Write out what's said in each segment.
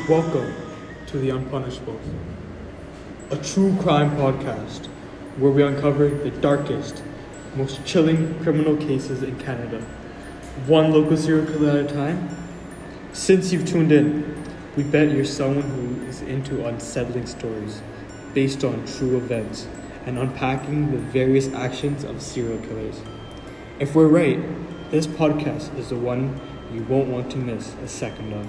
Welcome to the Unpunishables, a true crime podcast where we uncover the darkest, most chilling criminal cases in Canada, one local serial killer at a time. Since you've tuned in, we bet you're someone who is into unsettling stories based on true events and unpacking the various actions of serial killers. If we're right, this podcast is the one you won't want to miss a second of.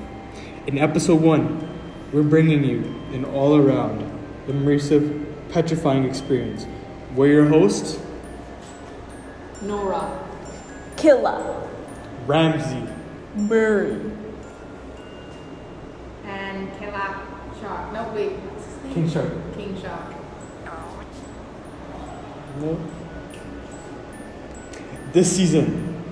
In episode 1, we're bringing you an all-around, immersive, petrifying experience. We're your hosts, Nora, Killer, Ramsey, Murray, and Killer Shark. No, wait, what's his name? King Shark. King Shark. No. This season,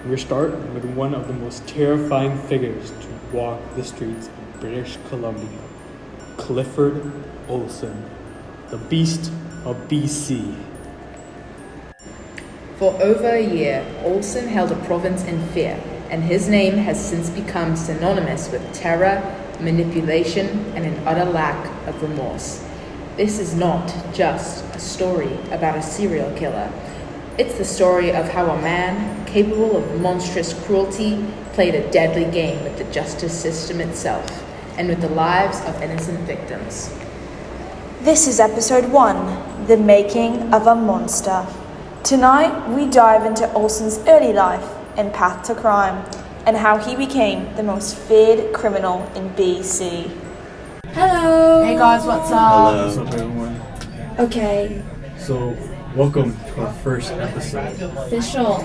we start with one of the most terrifying figures to walk the streets of British Columbia, Clifford Olson, the Beast of BC. For over a year, Olson held a province in fear, and his name has since become synonymous with terror, manipulation, and an utter lack of remorse. This is not just a story about a serial killer. It's the story of how a man, capable of monstrous cruelty, played a deadly game with the justice system itself, and with the lives of innocent victims. This is episode 1, The Making of a Monster. Tonight, we dive into Olson's early life and path to crime, and how he became the most feared criminal in BC. Hello! Hey guys, what's up? Hello. What's up, everyone? Okay, So, welcome to our first episode, official.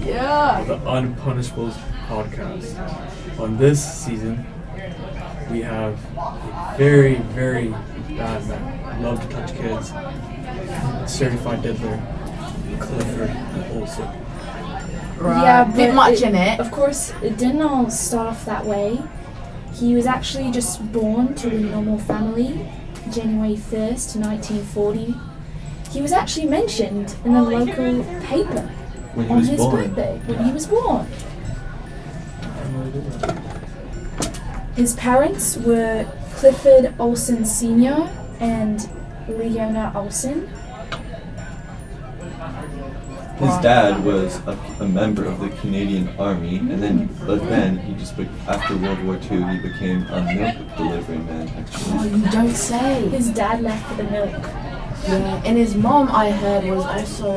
Yeah. the Unpunishables podcast. On this season, we have a very, very bad man, love to touch kids, certified diddler, Clifford Olson. Right. Yeah, Bit but much in it. Of course, it didn't all start off that way. He was actually just born to a normal family, January 1st, 1940. He was actually mentioned in the local paper When he on was his born. birthday, when he was born. His parents were Clifford Olson Sr. and Leona Olson. His dad was a member of the Canadian Army, and then he just after World War II he became a milk delivery man. Oh, Actually, you don't say. His dad left for the milk. Yeah. And his mom, I heard, was also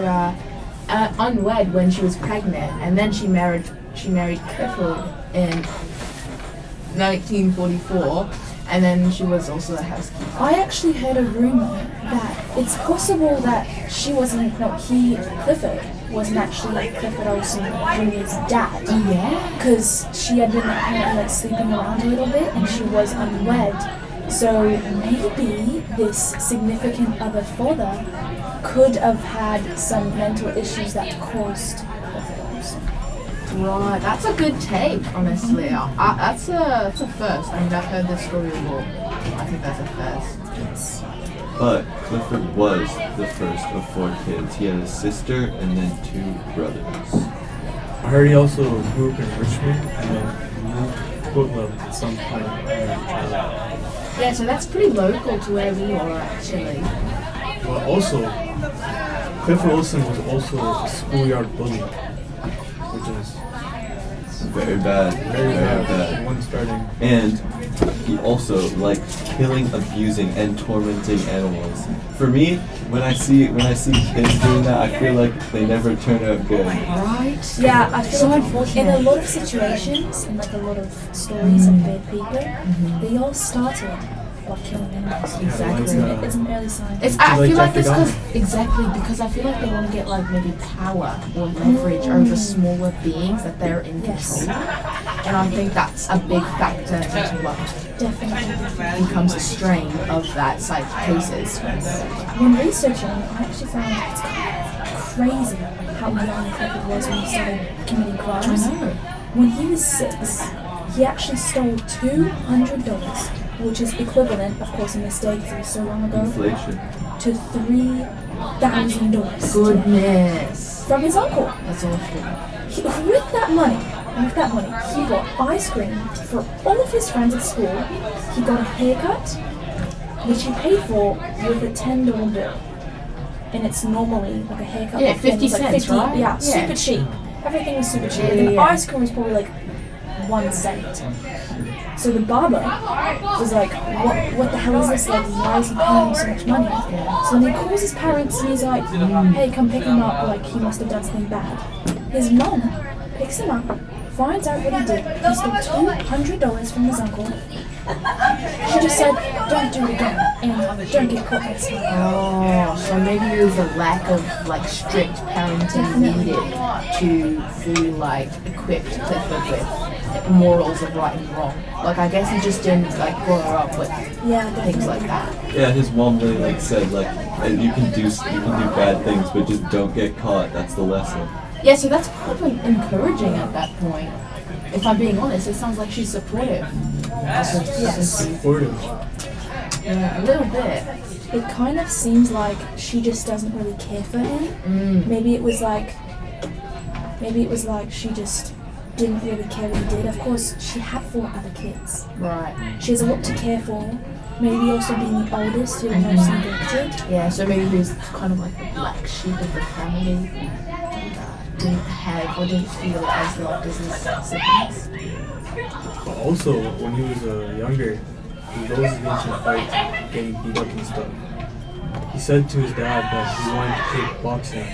unwed when she was pregnant, and then she married Clifford in 1944, and then she was also a housekeeper. I actually heard a rumor that it's possible that Clifford wasn't actually Clifford Olson Jr.'s dad. Yeah. Because she had been apparently sleeping around a little bit and she was unwed. So maybe this significant other father could have had some mental issues that caused Clifford Olson. Right, that's a good take, honestly. That's a first. I mean, I've heard this story before. I think that's a first. but Clifford was the first of 4 kids. He had a sister and then 2 brothers. I heard he also grew up in Richmond and then moved to Portland at some point in his childhood. Yeah, so that's pretty local to where we are, actually. But also, Clifford Olson was also a schoolyard bully, which is Very bad. very bad. One starting. And he also liked killing, abusing, and tormenting animals. For me, when I see kids doing that, I feel like they never turn out good. Right? Yeah, I feel So like unfortunate. in a lot of situations, in like a lot of stories of bad people, they all started about killing animals. Exactly. It's an early sign. I Like feel like Jeff it's the because I feel like they want to get like maybe power or leverage over smaller beings that they're in control. And I think that's a big factor into what Definitely. becomes a strain of that side cases. When researching, I actually found it's kind of crazy how young Clifford was when he started committing crimes. I know. When he was 6, he actually stole $200, which is equivalent, of course, in this day because it was so long ago, Inflation. to $3,000 Goodness. from his uncle. That's awful. With that money, he bought ice cream for all of his friends at school. He got a haircut, which he paid for with a $10 bill. And it's normally like a haircut. Yeah, back then 50 was like cents, 50, right? Yeah, Yeah. super cheap. Everything was super cheap. Yeah, And the yeah. ice cream was probably like 1 cent. So the barber was like, what the hell is this? Like, why is he paying so much money? So then he calls his parents and he's like, hey, come pick him up. Like, he must have done something bad. His mom picks him up, finds out what he did. He stole $200 from his uncle. She just said, don't do it again and don't get caught next time. Oh, so maybe there's a lack of like strict parenting needed to fully like equip Clifford with morals of right and wrong. Like I guess he just didn't like grow up with Yeah, things definitely. like that. Yeah, his mom really like said like you can do bad things, but just don't get caught. That's the lesson. Yeah, so that's kind of encouraging at that point. If I'm being honest, it sounds like she's supportive. Yes. Supportive. Yeah, a little bit. It kind of seems like she just doesn't really care for him. Maybe it was like she just didn't really care what he did. Of course, she had 4 other kids. Right. She has a lot to care for. Maybe also being the oldest, who was most neglected. Yeah, so maybe he was kind of like the black sheep of the family. Didn't have or didn't feel as loved as his siblings. But also, when he was younger, he was always against in fights, getting beat up and stuff. He said to his dad that he wanted to take boxing.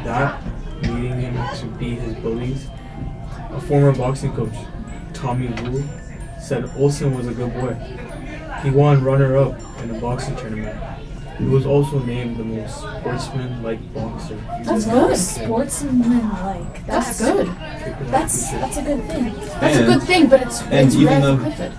That leading him to beat his bullies. A former boxing coach, Tommy Wu, said Olsen was a good boy. He won runner-up in a boxing tournament. He was also named the most sportsman-like boxer. That's Not good. sportsman-like. That's good. That's a good thing. That's a good thing, but it's even rare though- for Clifford.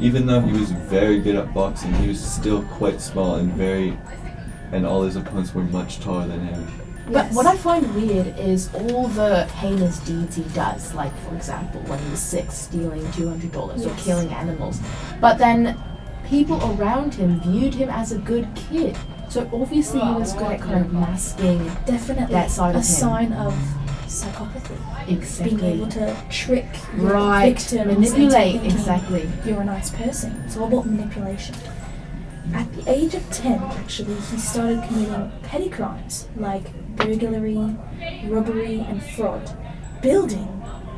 Even though he was very good at boxing, he was still quite small and all his opponents were much taller than him. But Yes. what I find weird is all the heinous deeds he does, like for example when he was 6 stealing $200 or Yes. killing animals. But then people around him viewed him as a good kid. So obviously he was good at kind of masking Definitely that side of a him. sign of psychopathy. Exactly. Being able to trick your Right. victims Manipulate, into thinking exactly. you're a nice person. It's all about manipulation. At the age of 10, actually, he started committing petty crimes like burglary, robbery, and fraud, building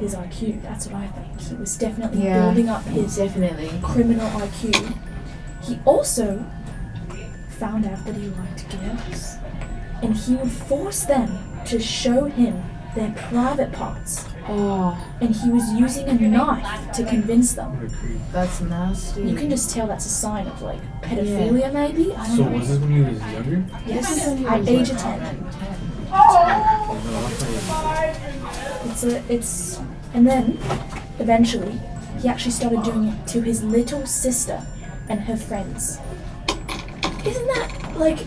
his IQ. That's what I think. He was definitely Yeah. building up his Definitely. criminal IQ. He also found out that he liked girls, and he would force them to show him their private parts, Oh, and he was using a knife to convince them. What a creep. that's nasty. You can just tell that's a sign of like pedophilia, maybe. I don't So know. was this when he was younger? Yes, This is when he at was, age like, of 10. Oh no, that's not It's and then eventually he actually started doing it to his little sister and her friends. Isn't that like?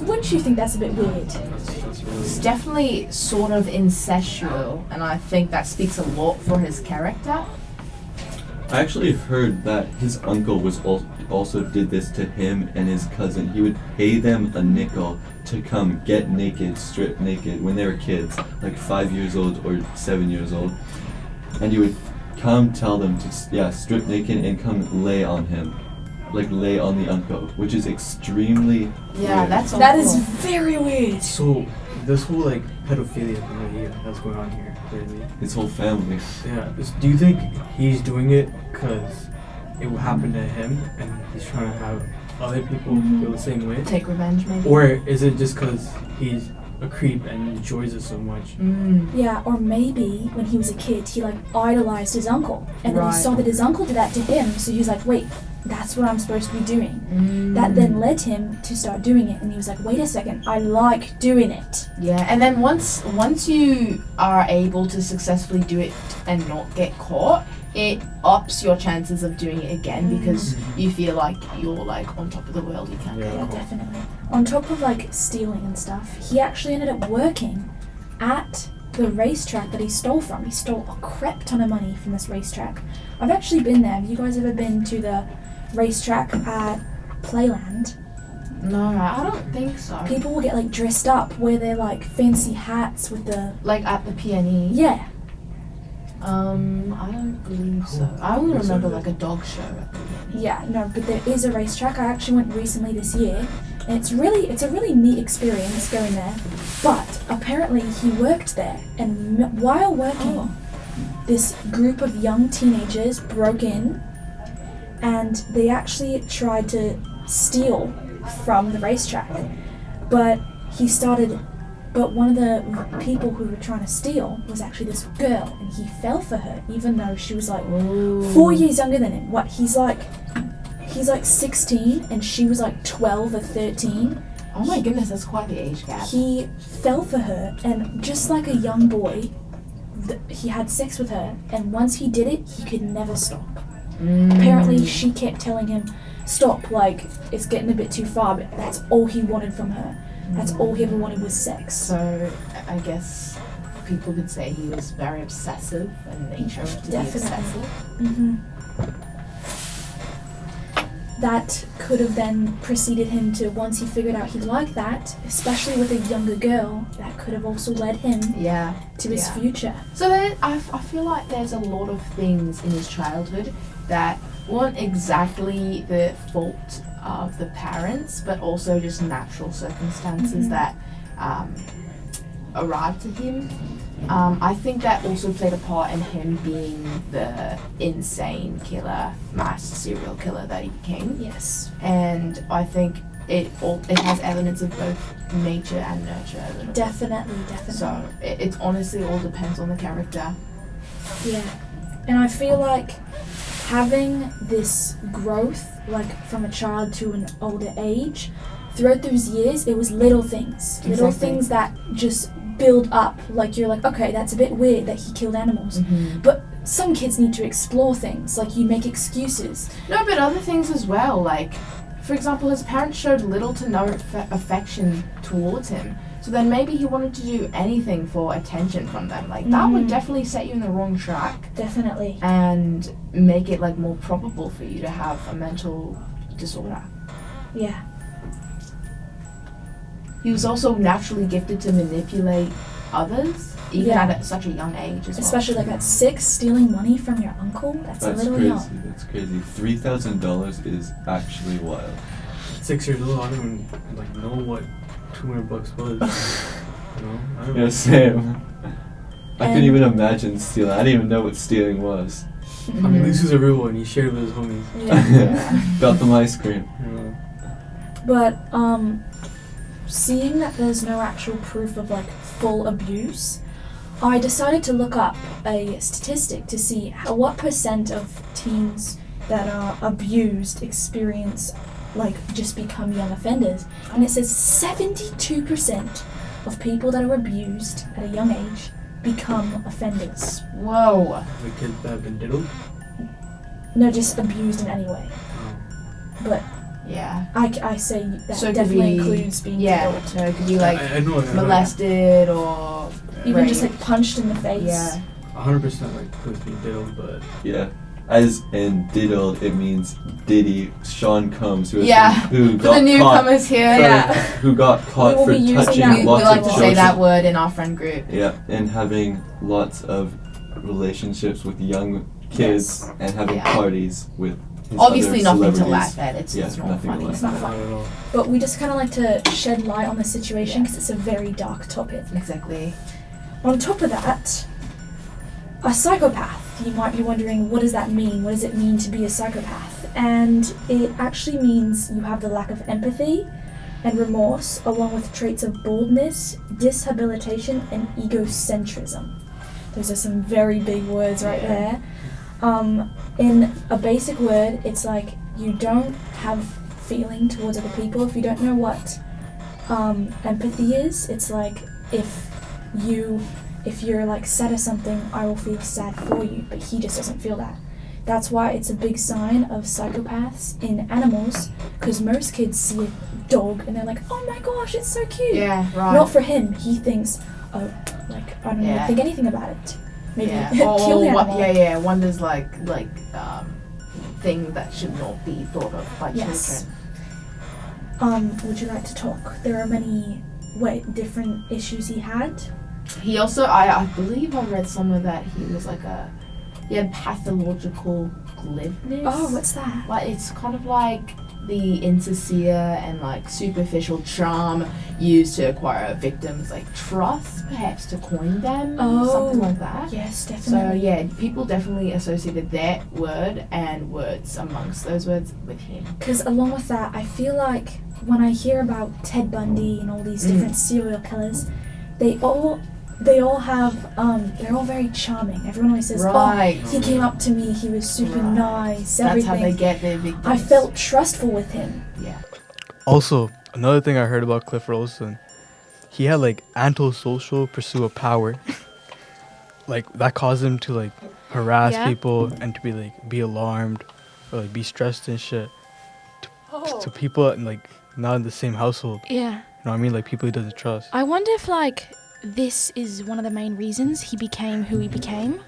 Wouldn't you think that's a bit weird? It's definitely sort of incestual, and I think that speaks a lot for his character. I actually heard that his uncle was also did this to him and his cousin. He would pay them a nickel to come get naked, strip naked when they were kids, like 5 years old or 7 years old, and he would come tell them to strip naked and come lay on him, like lay on the uncle, which is extremely Yeah, weird. that's That is awful. very weird. So this whole like pedophilia thing right here that's going on here lately. his whole family. Yeah. Do you think he's doing it because it will happen to him and he's trying to have other people feel the same way? Take revenge, maybe. Or is it just because he's a creep and enjoys it so much? Yeah, or maybe when he was a kid, he like idolized his uncle, and then Right. he saw that his uncle did that to him, so he was like, "Wait, that's what I'm supposed to be doing. That then led him to start doing it, and he was like, wait a second, I like doing it. Yeah, and then once you are able to successfully do it and not get caught, it ups your chances of doing it again because you feel like you're like on top of the world. You can't get Yeah, caught. definitely. On top of like stealing and stuff, he actually ended up working at the racetrack that he stole from. He stole a crap ton of money from this racetrack. I've actually been there. Have you guys ever been to the racetrack at Playland? No, I don't think so. People will get like dressed up, wear their like fancy hats with the Like at the PNE. yeah. I don't believe so. I only remember like a dog show at the PNE. Yeah, no, but there is a racetrack. I actually went recently this year, and it's a really neat experience going there. But apparently he worked there, and while working, this group of young teenagers broke in, and they actually tried to steal from the racetrack. But one of the people who were trying to steal was actually this girl, and he fell for her, even though she was like 4 years younger than him. He's like 16, and she was like 12 or 13. Oh my goodness, that's quite the age gap. He fell for her, and just like a young boy, he had sex with her, and once he did it, he could never stop. Apparently, she kept telling him, stop, like, it's getting a bit too far, but that's all he wanted from her. That's all he ever wanted was sex. So I guess people could say he was very obsessive in nature to be obsessive. Mm-hmm. That could have then preceded him to, once he figured out he liked that, especially with a younger girl, that could have also led him to his future. So I feel like there's a lot of things in his childhood that weren't exactly the fault of the parents, but also just natural circumstances that arrived to him. I think that also played a part in him being the insane killer, mass serial killer that he became. Yes. And I think it has elements of both nature and nurture a little bit. Definitely. So it honestly all depends on the character. Yeah. And I feel like having this growth, like from a child to an older age, throughout those years, it was little things. Exactly. Little things that just build up. Like, you're like, okay, that's a bit weird that he killed animals. But some kids need to explore things. Like, you make excuses. No, but other things as well. Like, for example, his parents showed little to no affection towards him. So then maybe he wanted to do anything for attention from them. Like, that would definitely set you in the wrong track. Definitely. And make it, like, more probable for you to have a mental disorder. Yeah. He was also naturally gifted to manipulate others, even at such a young age as well. Especially like at 6, stealing money from your uncle. That's a little crazy. young. That's crazy. $3,000 is actually wild. 6 years old, I don't even like know what $200 was. You know? I don't Yeah, same. I couldn't even imagine stealing. I didn't even know what stealing was. I mean, this was a real one. He shared it with his homies. Yeah. Got them ice cream. But seeing that there's no actual proof of like full abuse, I decided to look up a statistic to see what % of teens that are abused experience like just become young offenders. And it says 72% of people that are abused at a young age become offenders. Whoa. The kids that have been diddled. No, just abused in any way. But Yeah. I say that So it could definitely be- includes being Yeah, diddled. so it could be like I know. molested or Even just raped. like punched in the face. Yeah. 100% like could be diddled, but Yeah. As in diddled, it means Diddy, Sean Combs, who For got the newcomers here, who got caught will for be using touching that. we lots like of to say children. that word in our friend group. Yeah, and having lots of relationships with young kids and having Yeah. parties with his Obviously other nothing to celebrities. laugh at, it's Yeah, not nothing to funny. laugh It's not at. funny. not at all. But we just kind of like to shed light on the situation because it's a very dark topic. Exactly. On top of that, a psychopath. You might be wondering, what does that mean? What does it mean to be a psychopath? And it actually means you have the lack of empathy and remorse, along with traits of boldness, dishabilitation, and egocentrism. Those are some very big words right there. In a basic word, it's like you don't have feeling towards other people, if you don't know what empathy is, it's like if you're like sad or something, I will feel sad for you, but he just doesn't feel that. That's why it's a big sign of psychopaths in animals, because most kids see a dog and they're like, oh my gosh, it's so cute. Yeah, right. Not for him. He thinks, oh, like, I don't Yeah. think anything about it. Maybe Yeah. kill the animal. Wonders like thing that should not be thought of by Yes. children. Would you like to talk? There are many different issues he had. He also, I believe I read somewhere that he was like he had pathological glibness. Oh, what's that? Like, it's kind of like the insincere and like superficial charm used to acquire a victim's like trust, perhaps to coin them, something like that. Yes, So definitely. yeah, people definitely associated that word and words amongst those words with him. Because along with that, I feel like when I hear about Ted Bundy and all these different serial killers, they all have they're all very charming. Everyone always says, Right. oh, he came up to me, he was super nice, That's everything. how they get their victims. I felt trustful with him. Yeah. Also, another thing I heard about Clifford Olson, he had like antisocial pursuit of power. Like that caused him to like harass people and to be alarmed or like be stressed and shit to people like not in the same household. Yeah. You know what I mean? Like people he doesn't trust. I wonder if like this is one of the main reasons he became who he became.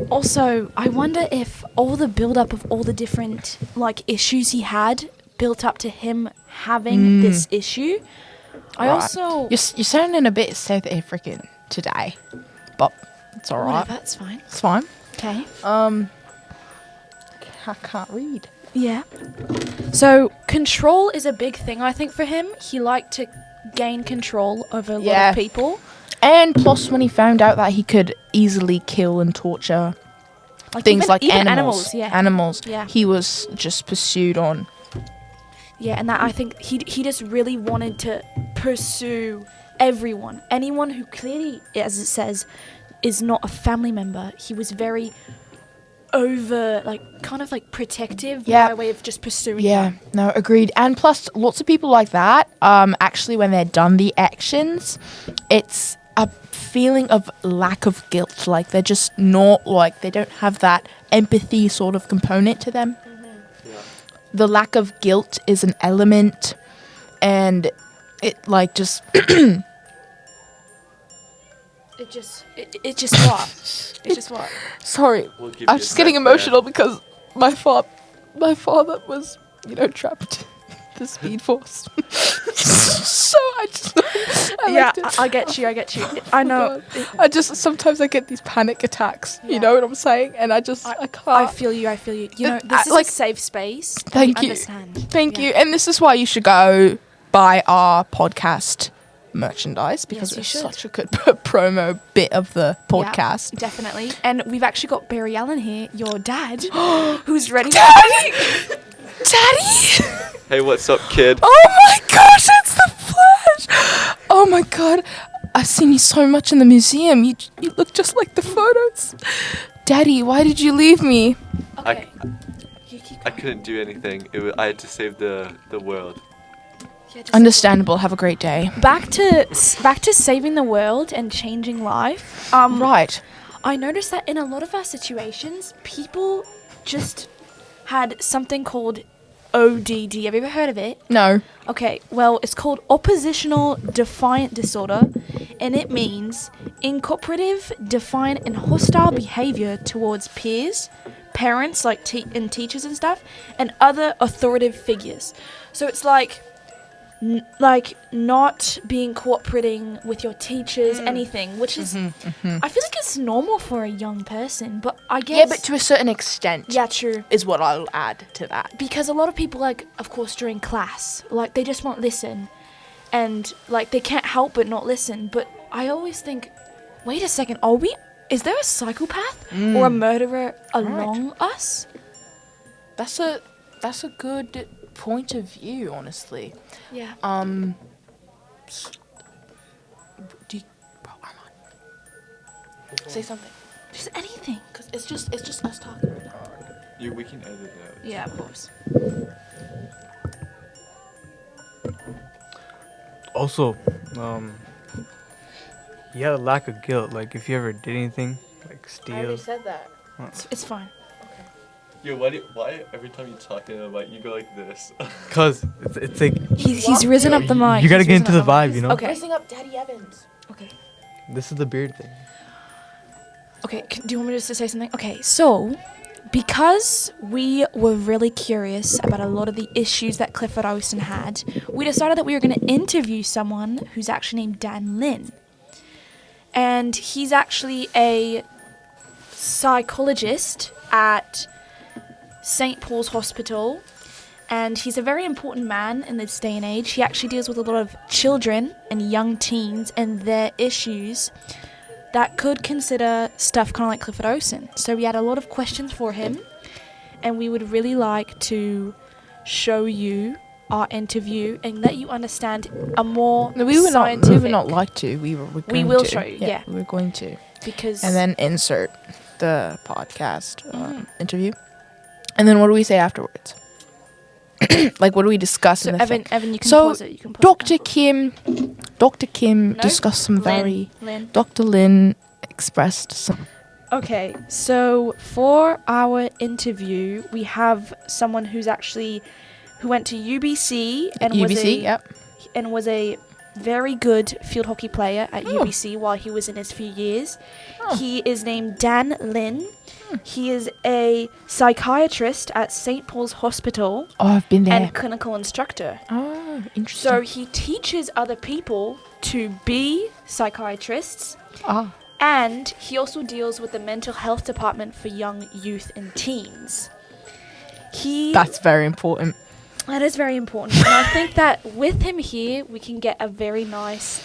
Also, I wonder if all the build-up of all the different like issues he had built up to him having this issue. I also You're sounding a bit South African today, but it's all right. Whatever, that's fine. It's fine. Okay. I can't read. Yeah. So control is a big thing, I think, for him. He liked to gain control over a lot of people. And plus, when he found out that he could easily kill and torture things like even animals, Yeah. he was just pursued on. Yeah, and that I think he just really wanted to pursue anyone who clearly, as it says, is not a family member. He was very kind of protective by way of just pursuing them. No, agreed. And plus, lots of people like that, actually, when they're done the actions, it's a feeling of lack of guilt. Like, they're just not, they don't have that empathy sort of component to them. The lack of guilt is an element, and it, just... It's just what? It's just what? Sorry, I'm just getting emotional because my father was, trapped in the Speed Force. So I get you. I know. Sometimes I get these panic attacks. You know what I'm saying? And I can't. I feel you. You know, this is a safe space. Thank you. Thank you. And this is why you should go buy our podcast merchandise, because it's such a good promo bit of the podcast. Yeah, definitely. And we've actually got Barry Allen here, your dad, who's ready. Daddy! Hey, what's up, kid? Oh my gosh, it's the Flash! Oh my god, I've seen you so much in the museum. You look just like the photos. Daddy, why did you leave me? Okay. I couldn't do anything. I had to save the world. Understandable. Have a great day. Back to saving the world and changing life. Right. I noticed that in a lot of our situations, people just had something called ODD. Have you ever heard of it? No. Okay, well, it's called Oppositional Defiant Disorder, and it means incooperative, defiant, and hostile behavior towards peers, parents, and teachers and stuff, and other authoritative figures. So it's not being cooperating with your teachers, anything, which is, I feel like it's normal for a young person, but I guess... Yeah, but to a certain extent. Yeah, true. Is what I'll add to that. Because a lot of people, of course, during class, they just won't listen, and, they can't help but not listen, but I always think, wait a second, is there a psychopath or a murderer along us? That's a good point of view, honestly. Yeah. Say something. Just anything. Because it's just us talking right now. We can edit it out. Yeah, of course. Also, you had a lack of guilt. Like, if you ever did anything, like steal. said that. It's fine. Yo, why every time you talk in a mic, you go like this? Cause it's like He's risen up the mic. you gotta He's get into risen the up mic. vibe, you know. Okay. Dressing up Daddy Evans. Okay. This is the beard thing. Okay, do you want me just to say something? Okay, so because we were really curious about a lot of the issues that Clifford Olsen had, we decided that we were going to interview someone who's actually named Dan Lin. And he's actually a psychologist at St. Paul's Hospital. And he's a very important man in this day and age. He actually deals with a lot of children and young teens and their issues that could consider stuff kind of like Clifford Olsen. So we had a lot of questions for him, and we would really like to show you our interview and let you understand a more scientific... We would not like to. We're going to. We will show you, yeah. We're going to. Because... And then insert the podcast interview. And then what do we say afterwards? Like, what do we discuss So in the thing? Evan, you can So, pause it. You can pause Dr. Kim No? discussed some Lin. Dr. Lin expressed some... Okay, so for our interview, we have someone who went to UBC and was a very good field hockey player at UBC while he was in his few years. He is named Dan Lin. He is a psychiatrist at St. Paul's Hospital. Oh, I've been there. And clinical instructor. Oh, interesting. So he teaches other people to be psychiatrists. Ah. And he also deals with the mental health department for young youth and teens. That's very important. That is very important. And I think that with him here, we can get a very nice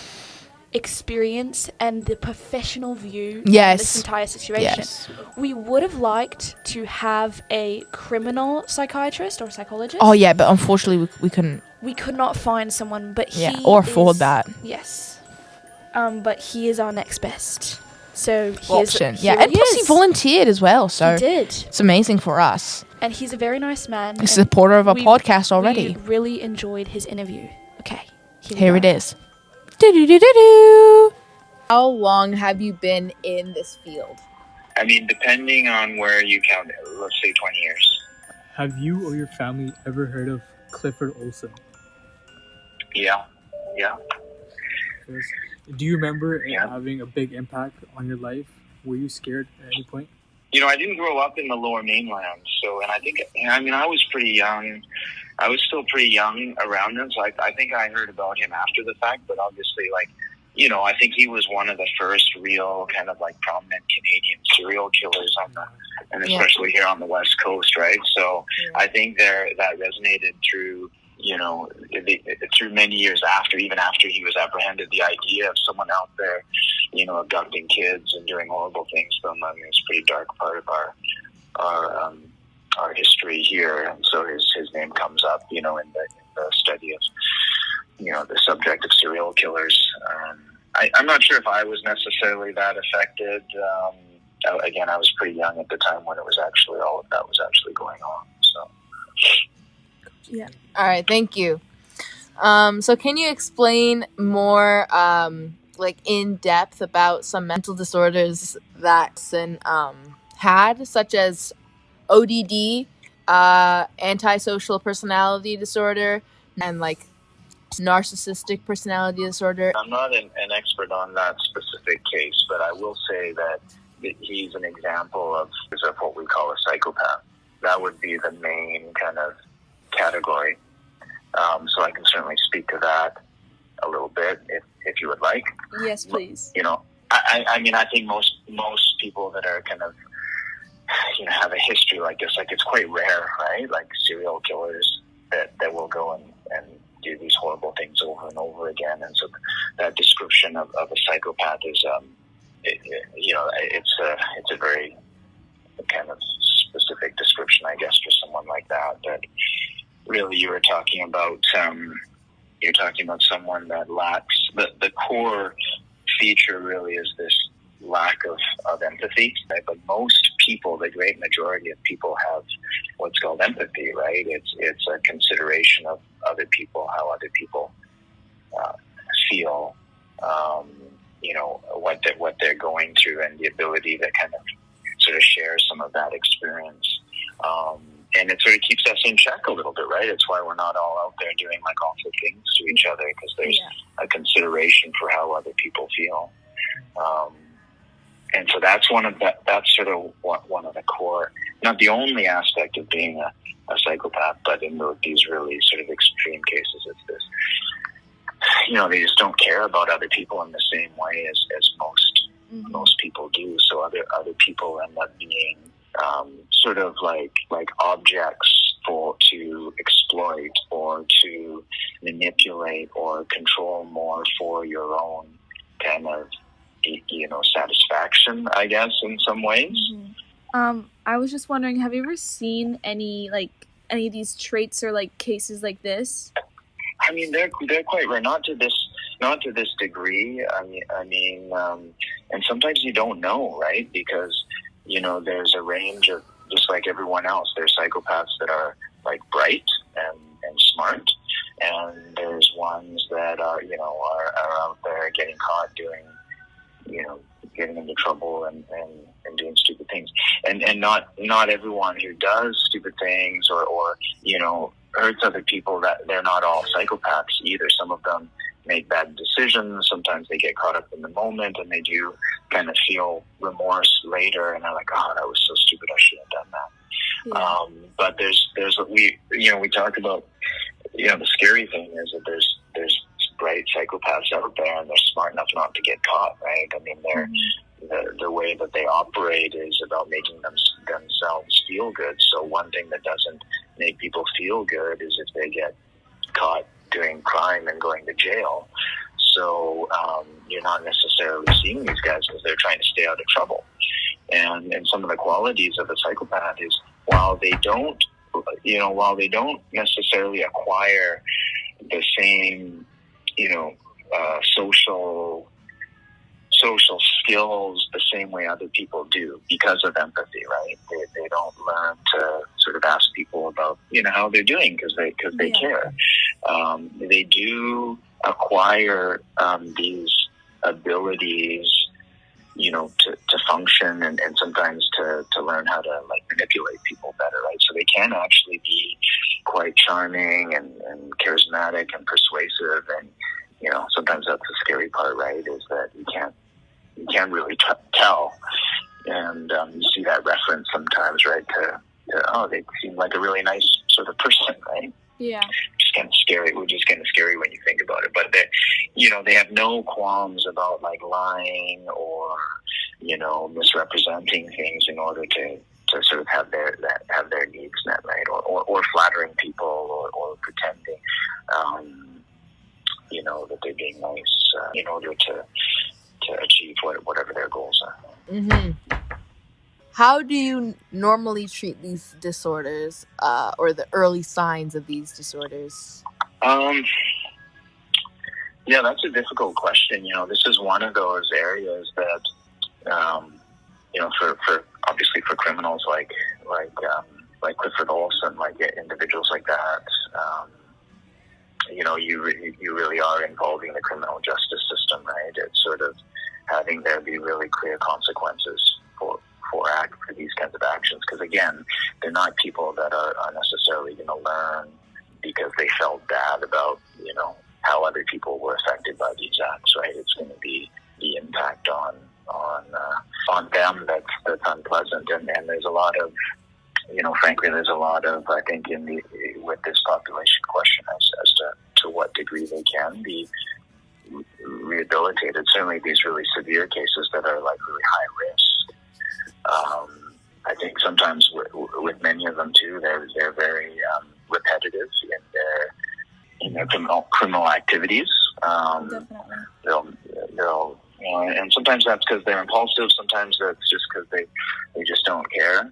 experience and the professional view of this entire situation. Yes. We would have liked to have a criminal psychiatrist or psychologist. Oh, yeah, but unfortunately we couldn't. We could not find someone, but or afford that. Yes. But he is our next best. So Option. Here And he plus he is. volunteered as well, so He did. it's amazing for us. And he's a very nice man. He's a supporter of our podcast already. We really enjoyed his interview. Okay. Here it is. Do-do-do-do-do. How long have you been in this field? I mean, depending on where you count it, let's say 20 years. Have you or your family ever heard of Clifford Olsen? Yeah. Do you remember it having a big impact on your life? Were you scared at any point? You know, I didn't grow up in the Lower Mainland, I was pretty young. I was still pretty young around him, so I think I heard about him after the fact, but obviously, I think he was one of the first real kind of prominent Canadian serial killers and especially here on the West Coast, right? So I think that resonated through, through many years even after he was apprehended, the idea of someone out there, abducting kids and doing horrible things to them. I mean, it's a pretty dark part of our history here, and so his name comes up, in the study of, the subject of serial killers. I'm not sure if I was necessarily that affected. Again, I was pretty young at the time when it was actually all of that was actually going on. So. Yeah. All right. Thank you. So can you explain more, in depth about some mental disorders that Sin had, such as ODD, antisocial personality disorder, and narcissistic personality disorder? I'm not an expert on that specific case, but I will say that he's an example of what we call a psychopath. That would be the main kind of category. So I can certainly speak to that a little bit if you would like. Yes, please. I think most people that are kind of, have a history like this, it's quite rare, right? Like serial killers that will go and do these horrible things over and over again. And so that description of a psychopath is, it's a very kind of specific description, I guess, for someone like that. But really, you're talking about someone that lacks the core feature. Really, is this lack of empathy. Right? But most people, the great majority of people, have what's called empathy, right? It's a consideration of other people, how other people feel, what they're going through, and the ability to kind of sort of share some of that experience. And it sort of keeps us in check a little bit, right? It's why we're not all out there doing like awful things to each other, because there's a consideration for how other people feel. And so that's that's sort of one of the core, not the only aspect of being a psychopath, but in these really sort of extreme cases, it's this, they just don't care about other people in the same way as most people do. So other people end up being sort of like objects to exploit or to manipulate or control more for your own kind of satisfaction, I guess, in some ways. I was just wondering, have you ever seen any of these traits or like cases like this? I mean, they're quite rare, not to this degree. I mean, and sometimes you don't know, right? Because there's a range of, just like everyone else, there's psychopaths that are like bright and smart, and there's ones that are out there getting caught doing, getting into trouble and doing stupid things. And not everyone who does stupid things or hurts other people, that they're not all psychopaths either. Some of them make bad decisions. Sometimes they get caught up in the moment and they do kind of feel remorse later, and they're like, oh, that was so stupid, I shouldn't have done that. But we talk about, the scary thing is that there's bright psychopaths out there, and they're smart enough not to get caught, right? I mean, the way that they operate is about making themselves feel good. So one thing that doesn't make people feel good is if they get caught doing crime and going to jail. So you're not necessarily seeing these guys because they're trying to stay out of trouble. And some of the qualities of a psychopath is, while they don't necessarily acquire the same social skills the same way other people do because of empathy, right? They don't learn to sort of ask people about how they're doing because they care. They do acquire these abilities, to function and sometimes to learn how to like manipulate people better, right? So they can actually be quite charming and charismatic and persuasive, and sometimes that's the scary part, right? Is that you can't really tell, and you see that reference sometimes, right? To they seem like a really nice sort of person, right? Yeah. Just kind of scary. Which is kind of scary when you think about it. But they have no qualms about like lying or misrepresenting things in order to sort of have their needs met, right? Or flattering people or pretending that they're being nice in order to achieve whatever their goals are. Mm-hmm. How do you normally treat these disorders, or the early signs of these disorders? Yeah, that's a difficult question. This is one of those areas that, for obviously for criminals like Clifford Olson, like individuals like that, you really are involving the criminal justice system, right? It's sort of having there be really clear consequences for these kinds of actions, because again, they're not people that are necessarily going to learn because they felt bad about how other people were affected by these acts, right? It's going to be the impact on them that's unpleasant, and there's a lot of frankly, there's a lot of, I think, with this population question as to what degree they can be rehabilitated. Certainly these really severe cases that are like really high risk. I think sometimes with many of them too, they're very repetitive in their criminal activities. Definitely. They'll and sometimes that's because they're impulsive. Sometimes that's just because they just don't care.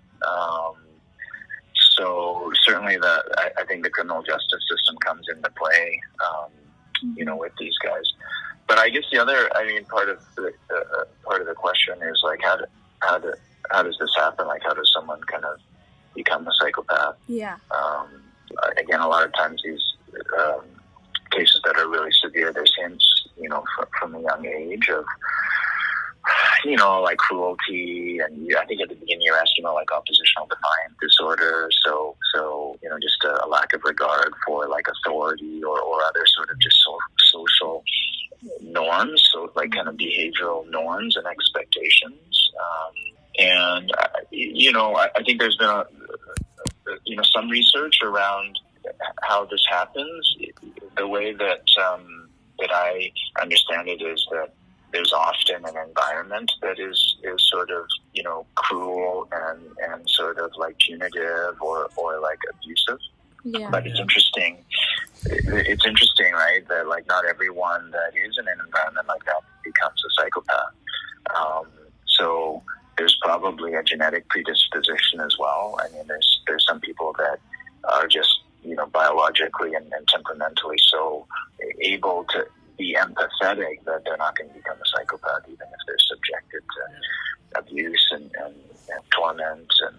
So certainly I think the criminal justice system comes into play, with these guys. But I guess the other, part of the question is like how does this happen? Like how does someone kind of become a psychopath. Yeah. Again, a lot of times these cases that are really severe, there's hints, from a young age of, like cruelty, and I think at the beginning you're asking about like oppositional defiant disorder, so just a lack of regard for like authority or other sort of just social norms, so like kind of behavioral norms and expectations. And I think there's been some research around how this happens. The way that I understand it is that there's often an environment that is sort of cruel and sort of like punitive or like abusive. Yeah. But it's interesting. It's interesting, right? That like not everyone that is in an environment like that becomes a psychopath. So there's probably a genetic predisposition as well. I mean, there's some people that are just biologically and temperamentally so able to be empathetic that they're not going to become a psychopath, even if they're subjected to abuse and torment and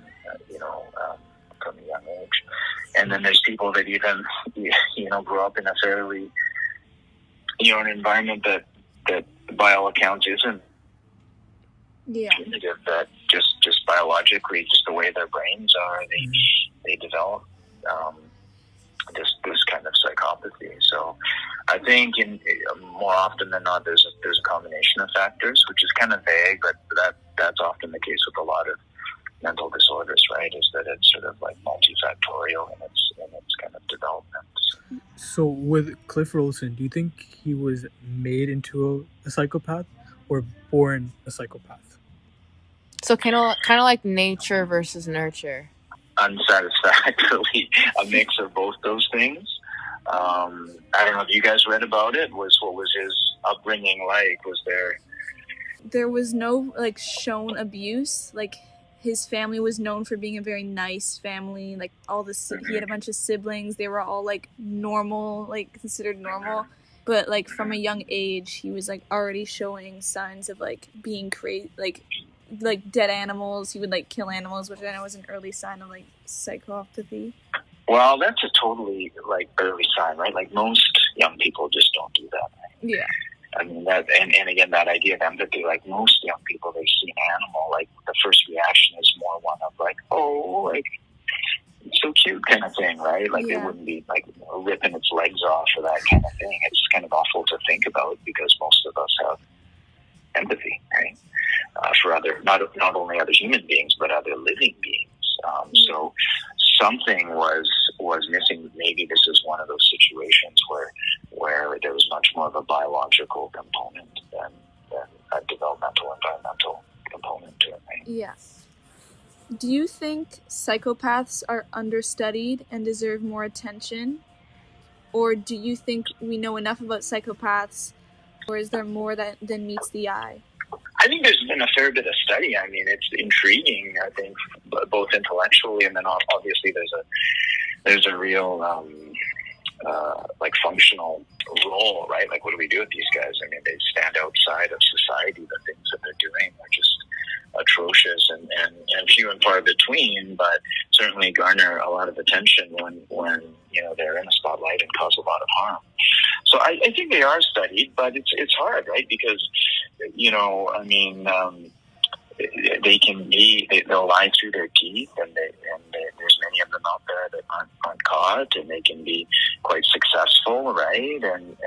from a young age. And then there's people that even grew up in a fairly an environment that by all accounts isn't punitive, that just biologically, just the way their brains are, they develop this kind of psychopathy. So I think more often than not, there's a combination of factors, which is kind of vague, but that's often the case with a lot of mental disorders, right? Is that it's sort of like multifactorial in its kind of development. So with Cliff Olson, do you think he was made into a psychopath or born a psychopath? So kind of like nature versus nurture. Unsatisfactorily, a mix of both those things. I don't know if you guys read about it. What was his upbringing like? There was no like shown abuse. Like his family was known for being a very nice family. Like he had a bunch of siblings. They were all like normal, like considered normal. But like from a young age, he was like already showing signs of like being crazy, like dead animals. He would like kill animals, which I know is an early sign of like psychopathy. Well, that's a totally like early sign, right? Like most young people just don't do that. Right? Yeah. I mean that, and again, that idea of empathy, like most young people, they see an animal, like the first reaction is more one of like, oh, like it's so cute kind of thing, right? Like they wouldn't be like ripping its legs off or that kind of thing. It's kind of awful to think about because most of us have empathy, right? For other, not only other human beings, but other living beings. So something was missing. Maybe this is one of those situations where there was much more of a biological component than a developmental, environmental component to it. Right? Yeah. Do you think psychopaths are understudied and deserve more attention? Or do you think we know enough about psychopaths, or is there more than meets the eye? I think there's been a fair bit of study. I mean, it's intriguing, I think, both intellectually and then obviously there's a real like functional role, right? Like, what do we do with these guys? I mean, they stand outside of society. The things that they're doing are just atrocious and few and far between, but certainly garner a lot of attention when they're in a spotlight and cause a lot of harm. So I think they are studied, but it's hard, right? Because they'll lie through their teeth, and there's many of them out there that aren't caught, and they can be quite successful, right? And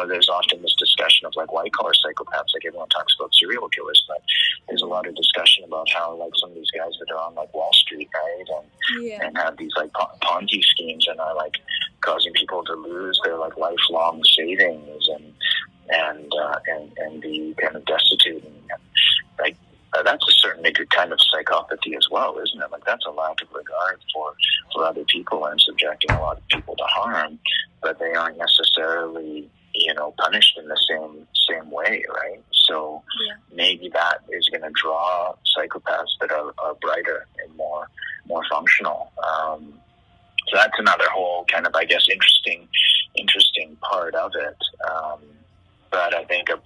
there's often this discussion of like white collar psychopaths. Like everyone talks about serial killers, but there's a lot of discussion about how like some of these guys that are on like Wall Street, right, and have these like Ponzi schemes and are like causing people to lose their like lifelong savings and be kind of destitute and like that's a certain kind of psychopathy as well, isn't it? Like that's a lack of regard for other people and subjecting a lot of people to harm, but they aren't necessarily punished in the same way, right? So maybe that is going to draw psychopaths that are brighter and more functional. So that's another whole kind of, I guess, interesting part of it. But I think a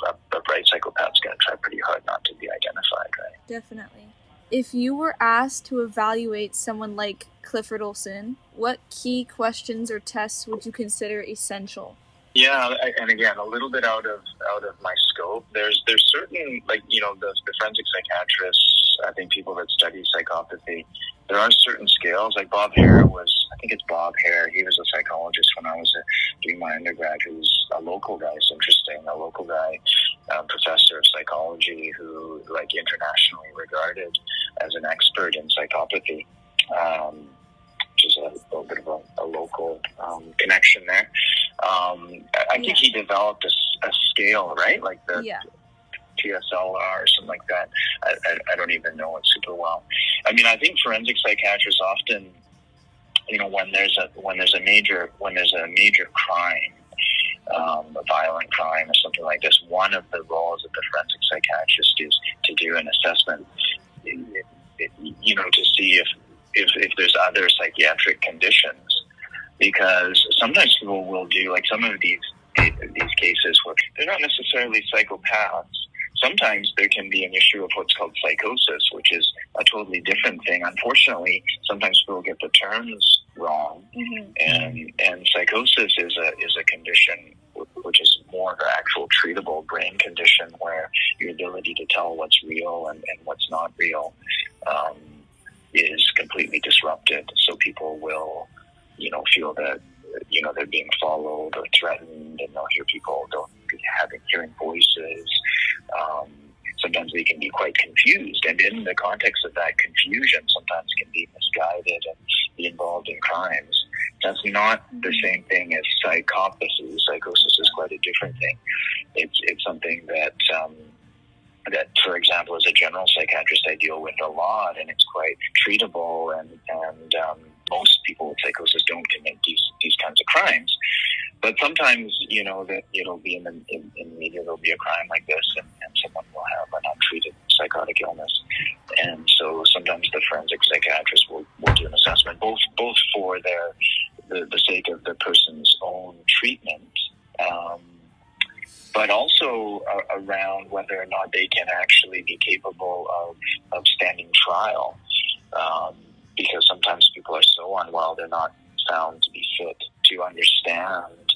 bright psychopath's going to try pretty hard not to be identified, right? Definitely. if you were asked to evaluate someone like Clifford Olson, what key questions or tests would you consider essential? Yeah, and again, a little bit out of my scope. There's certain, like, you know, the forensic psychiatrists, I think people that study psychopathy, there are certain scales. Like Bob Hare I think it's Bob Hare. He was a psychologist when I was doing my undergrad. Who was a local guy. It's interesting, a local guy, professor of psychology, who like internationally regarded as an expert in psychopathy. Which is a little bit of a local connection there. I think he developed a scale, right? Like the TSLR or something like that. I don't even know it super well. I mean, I think forensic psychiatrists often, you know, when there's a major crime, a violent crime or something like this, one of the roles of the forensic psychiatrist is to do an assessment, you know, to see if there's other psychiatric conditions, because sometimes people will do, like, some of these cases where they're not necessarily psychopaths. Sometimes there can be an issue of what's called psychosis, which is a totally different thing. Unfortunately, sometimes people get the terms wrong, and psychosis is a condition which is more of an actual treatable brain condition, where your ability to tell what's real and what's not real is completely disrupted. So people will, you know, feel that, you know, they're being followed or threatened, and they'll hear hearing voices. Sometimes they can be quite confused, and in the context of that confusion, sometimes can be misguided and be involved in crimes. That's not the same thing as psychopathy. Psychosis is quite a different thing. It's something that, for example, as a general psychiatrist, I deal with a lot, and it's quite treatable, and most people with psychosis don't commit these kinds of crimes. But sometimes, you know, that it'll be in media, there'll be a crime like this, and someone will have an untreated psychotic illness. And so sometimes the forensic psychiatrist will do an assessment, both for the sake of the person's own treatment, but also around whether or not they can actually be capable of standing trial. Because sometimes people are so unwell, they're not found to be fit to understand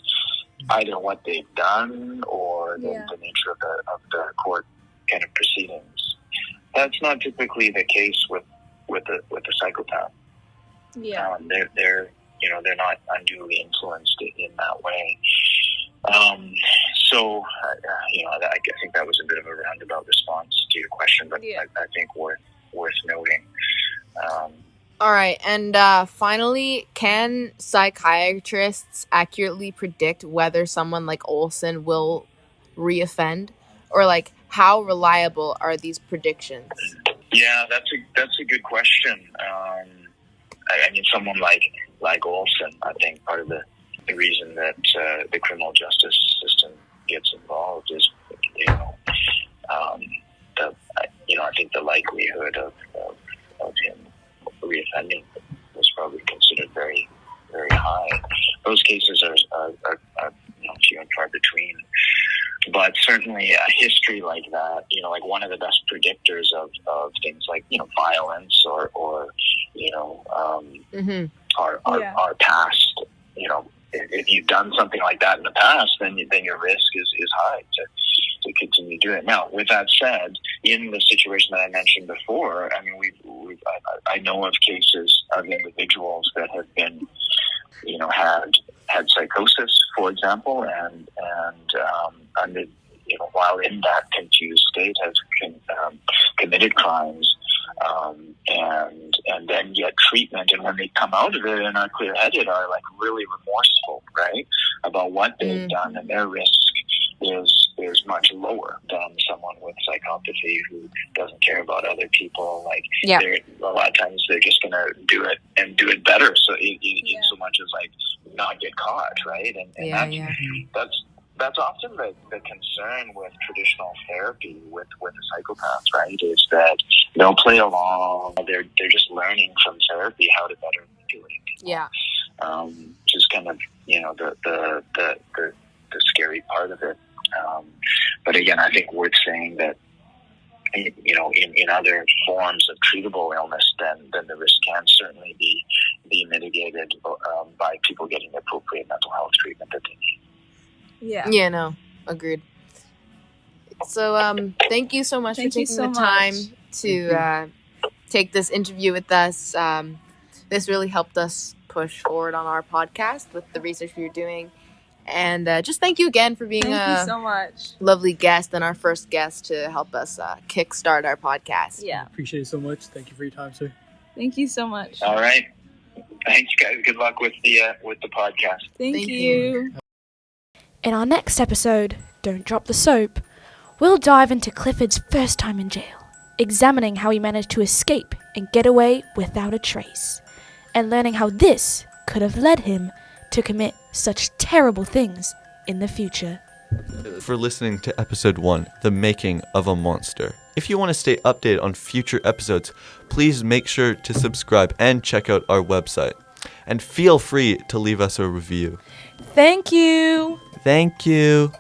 either what they've done or the nature of the court kind of proceedings. That's not typically the case with a psychopath. Yeah. They're not unduly influenced in that way. So I think that was a bit of a roundabout response to your question, but I think worth noting. All right, and finally, can psychiatrists accurately predict whether someone like Olson will reoffend, or like how reliable are these predictions? Yeah, that's a good question. I mean, someone like Olson, I think part of the reason that the criminal justice system gets involved is, I think the likelihood of him reoffending was probably considered very, very high. Those cases are few and far between. But certainly a history like that, like one of the best predictors of things like, violence or our past, if you've done something like that in the past, then your risk is high to continue doing it. Now, with that said, in the situation that I mentioned before, I mean, I know of cases of individuals that have been, had psychosis, for example, and under, while in that confused state, have committed crimes, and then get treatment, and when they come out of it and are clear-headed, are like really remorseful, right, about what they've done, and their risk is much lower than someone with psychopathy who doesn't care about other people. Like, a lot of times they're just going to do it and do it better. So in so much as like not get caught, right? And that's often the concern with traditional therapy with a psychopath, right? Is that they'll play along. They're just learning from therapy how to better manipulate people. Yeah. Just kind of the scary part of it. But again, I think worth saying that in other forms of treatable illness, then the risk can certainly be mitigated by people getting the appropriate mental health treatment that they need. Yeah. Yeah, no, agreed. So, thank you so much for taking the time to take this interview with us. This really helped us push forward on our podcast with the research we were doing. And just thank you again for being Thank you so much. Lovely guest and our first guest to help us kickstart our podcast. Yeah. Appreciate it so much. Thank you for your time, sir. Thank you so much. All right. Thanks, guys. Good luck with the podcast. Thank you. In our next episode, Don't Drop the Soap, we'll dive into Clifford's first time in jail, examining how he managed to escape and get away without a trace, and learning how this could have led him to commit such terrible things in the future. For listening to episode 1, The Making of a Monster. If you want to stay updated on future episodes, please make sure to subscribe and check out our website. And feel free to leave us a review. Thank you! Thank you.